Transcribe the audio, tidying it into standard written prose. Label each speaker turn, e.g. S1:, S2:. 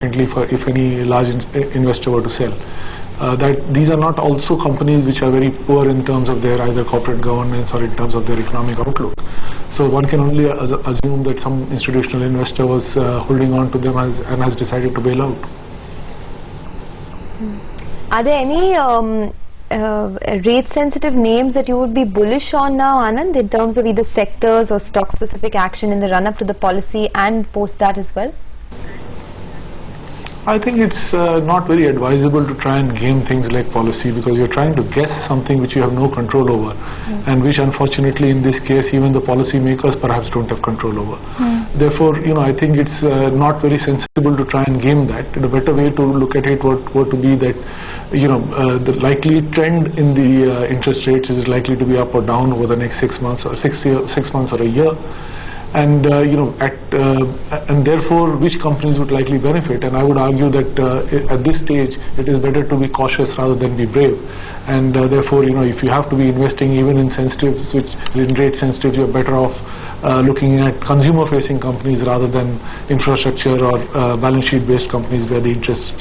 S1: for if any large investor were to sell. That these are not also companies which are very poor in terms of their either corporate governance or in terms of their economic outlook. So one can only assume that some institutional investor was holding on to them and has decided to bail out.
S2: Are there any rate-sensitive names that you would be bullish on now, Anand, in terms of either sectors or stock-specific action in the run-up to the policy and post that as well?
S1: I think it's not very advisable to try and game things like policy, because you're trying to guess something which you have no control over, and which unfortunately in this case even the policy makers perhaps don't have control over. Therefore, I think it's not very sensible to try and game that. The better way to look at it were to be that the likely trend in the interest rates is likely to be up or down over the next 6 months or 6 months or a year. And and therefore which companies would likely benefit. And I would argue that at this stage it is better to be cautious rather than be brave. And therefore, if you have to be investing even in sensitives, which in rate sensitive, you're better off looking at consumer facing companies rather than infrastructure or balance sheet based companies where the interest